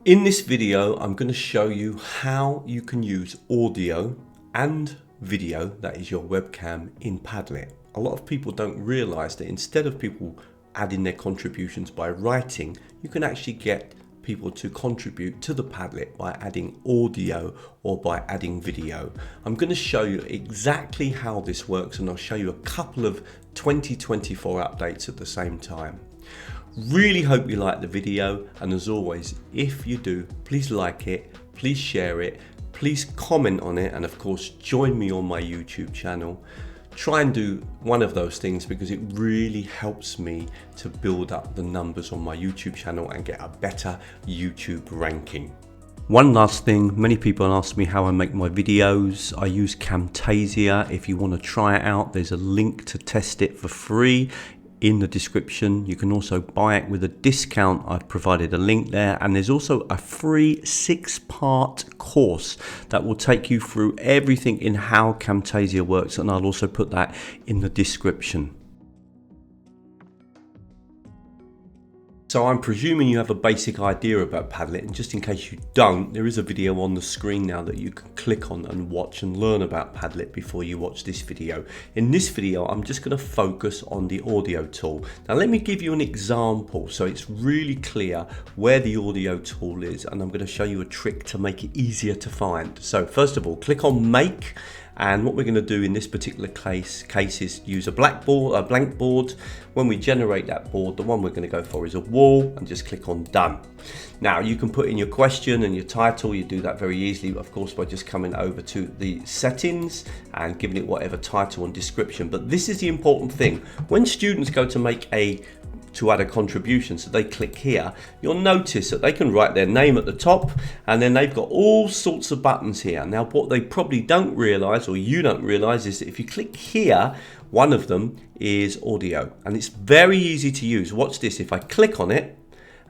In this video, I'm going to show you how you can use audio and video, that is your webcam, in Padlet. A lot of people don't realize that instead of people adding their contributions by writing, you can actually get people to contribute to the Padlet by adding audio or by adding video. I'm going to show you exactly how this works, and I'll show you a couple of 2024 updates at the same time. Really hope you like the video, and as always, if you do, please like it, please share it, please comment on it, and of course join me on my YouTube channel. Try and do one of those things because it really helps me to build up the numbers on my YouTube channel and get a better YouTube ranking. One last thing, many people ask me how I make my videos. I use Camtasia. If you want to try it out, there's a link to test it for free in the description. You can also buy it with a discount. I've provided a link there, and there's also a free 6-part course that will take you through everything in how Camtasia works, and I'll also put that in the description. So I'm presuming you have a basic idea about Padlet, and just in case you don't, there is a video on the screen now that you can click on and watch and learn about Padlet before you watch this video. In this video, I'm just going to focus on the audio tool. Now let me give you an example so it's really clear where the audio tool is, and I'm going to show you a trick to make it easier to find. So first of all, click on Make. And what we're going to do in this particular case is use a blank board. When we generate that board, the one we're going to go for is a wall, and just click on Done. Now you can put in your question and your title. You do that very easily, of course, by just coming over to the settings and giving it whatever title and description. But this is the important thing. When students go to add a contribution, so they click here, you'll notice that they can write their name at the top, and then they've got all sorts of buttons here. Now what they probably don't realize, or you don't realize, is that if you click here, one of them is audio, and it's very easy to use. Watch this. If I click on it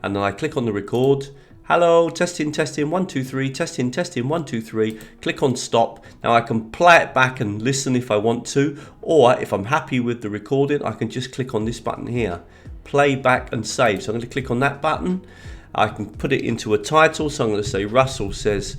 and then I click on the record, hello, testing 1 2 3, testing 1 2 3, click on stop. Now I can play it back and listen if I want to, or if I'm happy with the recording, I can just click on this button here, play back and save. So I'm going to click on that button. I can put it into a title, so I'm going to say Russell says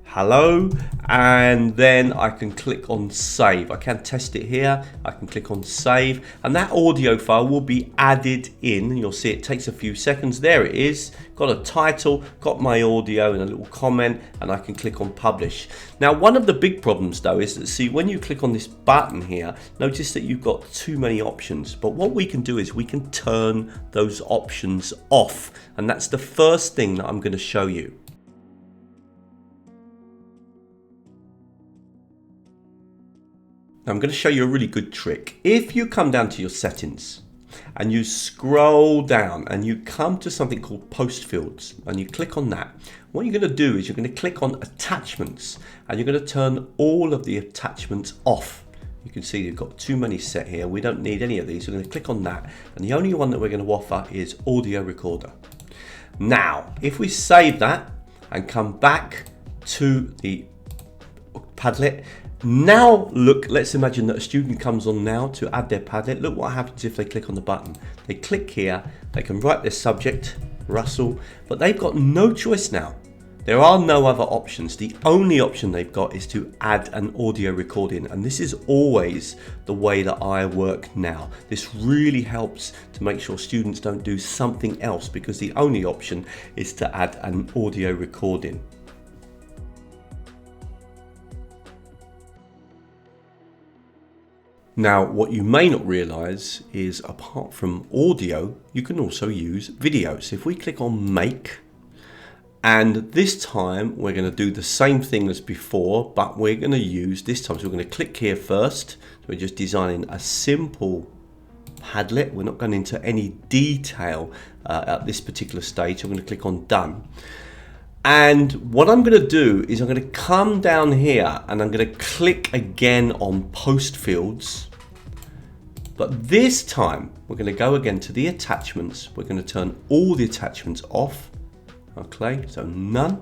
hello, and then I can click on save. I can test it here. I can click on save, and that audio file will be added in. You'll see it takes a few seconds. There it is. Got a title, got my audio and a little comment, and I can click on publish. Now one of the big problems though is that, see, when you click on this button here, notice that you've got too many options. But what we can do is we can turn those options off, and that's the first thing that I'm going to show you. I'm going to show you a really good trick. If you come down to your settings and you scroll down and you come to something called post fields and you click on that, what you're going to do is you're going to click on attachments, and you're going to turn all of the attachments off. You can see you've got too many set here. We don't need any of these. We're going to click on that, and the only one that we're going to offer is audio recorder. Now if we save that and come back to the Padlet, now look, let's imagine that a student comes on now to add their Padlet. Look what happens if they click on the button. They click here, they can write their subject, Russell, but they've got no choice now. There are no other options. The only option they've got is to add an audio recording, and this is always the way that I work now. This really helps to make sure students don't do something else, because the only option is to add an audio recording. Now, what you may not realize is, apart from audio, you can also use video. So if we click on Make, and this time we're going to do the same thing as before, but we're going to use this time. So we're going to click here first. So we're just designing a simple Padlet. We're not going into any detail at this particular stage. So I'm going to click on Done. And what I'm going to do is I'm going to come down here and I'm going to click again on post fields. But this time we're going to go again to the attachments. We're going to turn all the attachments off. Okay, so none.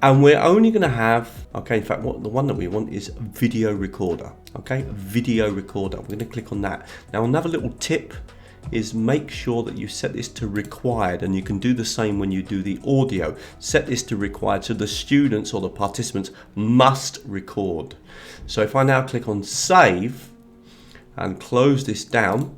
And we're only going to have, okay, in fact, the one that we want is video recorder. Okay, video recorder. We're going to click on that. Now another little tip is make sure that you set this to required, and you can do the same when you do the audio. Set this to required so the students or the participants must record. So if I now click on save and close this down,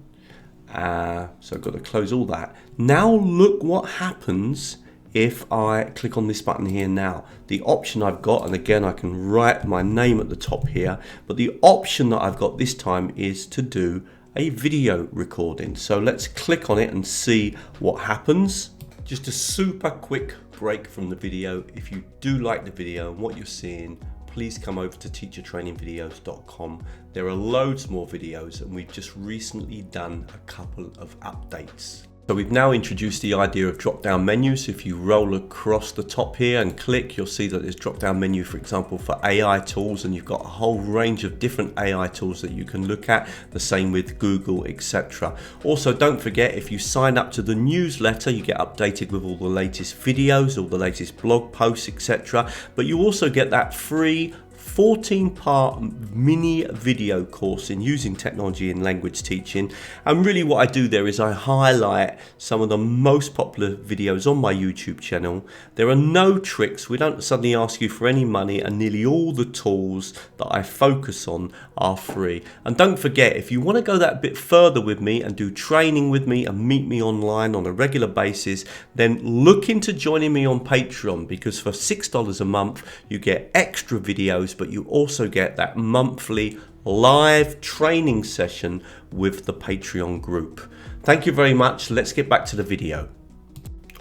so I've got to close all that. Now look what happens if I click on this button here now. The option I've got, and again I can write my name at the top here, but the option that I've got this time is to do a video recording. So let's click on it and see what happens. Just a super quick break from the video. If you do like the video and what you're seeing, please come over to teachertrainingvideos.com. There are loads more videos, and we've just recently done a couple of updates. So we've now introduced the idea of drop-down menus. So if you roll across the top here and click, you'll see that there's drop-down menu, for example, for AI tools, and you've got a whole range of different AI tools that you can look at. The same with Google, etc. Also, don't forget, if you sign up to the newsletter, you get updated with all the latest videos, all the latest blog posts, etc. But you also get that free 14-part mini video course in using technology in language teaching. And really what I do there is I highlight some of the most popular videos on my YouTube channel. There are no tricks. We don't suddenly ask you for any money, and nearly all the tools that I focus on are free. And don't forget, if you want to go that bit further with me and do training with me and meet me online on a regular basis, then look into joining me on Patreon, because for $6 a month you get extra videos, but you also get that monthly live training session with the Patreon group. Thank you very much. Let's get back to the video.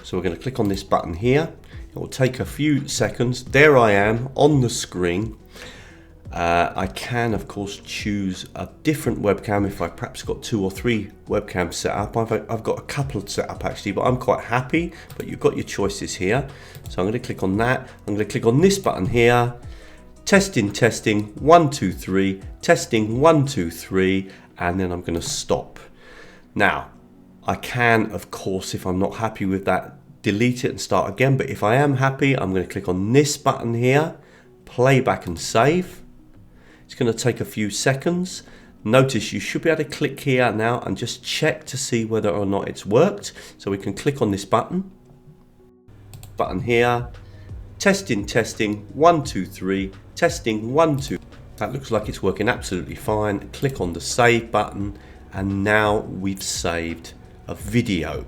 So we're going to click on this button here. It will take a few seconds. There I am on the screen. I can of course choose a different webcam if I perhaps got 2 or 3 webcams set up. I've got a couple set up actually, but I'm quite happy. But you've got your choices here. So I'm going to click on that. I'm going to click on this button here. Testing, 1, 2, 3, testing, 1, 2, 3, and then I'm going to stop. Now, I can, of course, if I'm not happy with that, delete it and start again. But if I am happy, I'm going to click on this button here, play back and save. It's going to take a few seconds. Notice you should be able to click here now and just check to see whether or not it's worked. So we can click on this button here. Testing, 1, 2, 3, testing, 1, 2. That looks like it's working absolutely fine. Click on the save button, and now we've saved a video.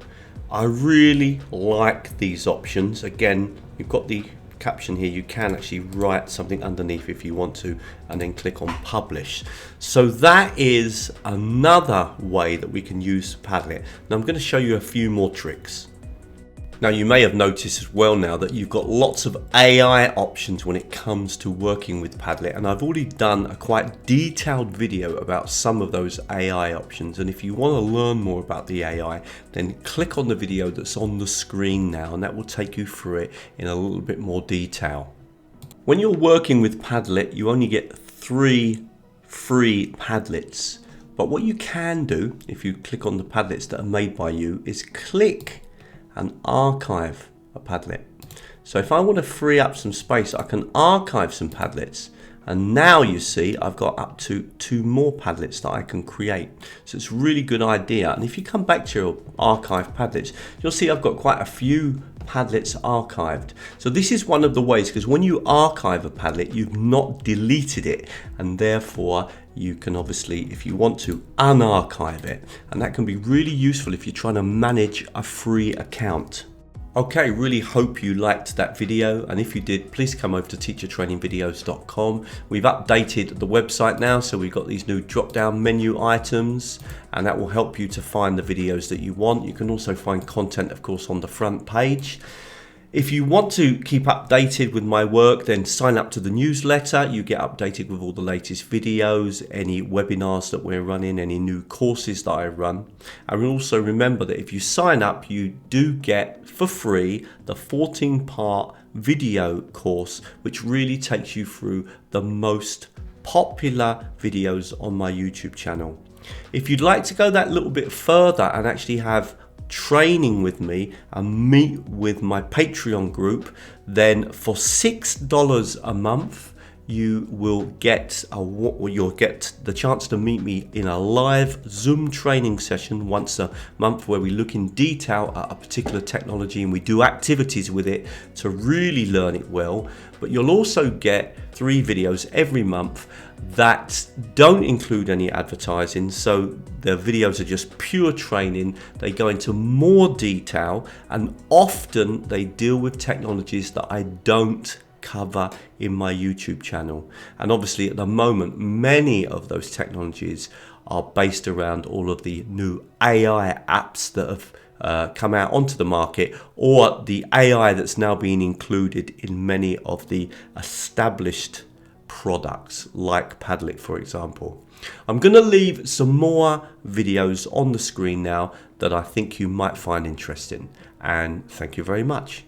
I really like these options. Again, you've got the caption here. You can actually write something underneath if you want to, and then click on publish. So that is another way that we can use Padlet. Now I'm going to show you a few more tricks. Now you may have noticed as well now that you've got lots of AI options when it comes to working with Padlet, and I've already done a quite detailed video about some of those AI options, and if you want to learn more about the AI, then click on the video that's on the screen now, and that will take you through it in a little bit more detail. When you're working with Padlet, you only get 3 free Padlets, but what you can do if you click on the Padlets that are made by you is click and archive a Padlet. So if I want to free up some space, I can archive some Padlets, and now you see I've got up to 2 more Padlets that I can create. So it's a really good idea. And if you come back to your archive Padlets, you'll see I've got quite a few Padlets archived. So this is one of the ways, because when you archive a Padlet, you've not deleted it, and therefore you can obviously, if you want to, unarchive it, and that can be really useful if you're trying to manage a free account. Okay, really hope you liked that video, and if you did, please come over to teachertrainingvideos.com. We've updated the website now, so we've got these new drop-down menu items, and that will help you to find the videos that you want. You can also find content, of course, on the front page. If you want to keep updated with my work, then sign up to the newsletter. You get updated with all the latest videos, any webinars that we're running, any new courses that I run. And also remember that if you sign up, you do get for free the 14-part video course, which really takes you through the most popular videos on my YouTube channel. If you'd like to go that little bit further and actually have training with me and meet with my Patreon group, then for $6 a month you will get you'll get the chance to meet me in a live Zoom training session once a month, where we look in detail at a particular technology and we do activities with it to really learn it well. But you'll also get 3 videos every month that don't include any advertising, so the videos are just pure training. They go into more detail, and often they deal with technologies that I don't cover in my YouTube channel. And obviously at the moment, many of those technologies are based around all of the new AI apps that have come out onto the market, or the AI that's now being included in many of the established products like Padlet, for example. I'm going to leave some more videos on the screen now that I think you might find interesting, and thank you very much.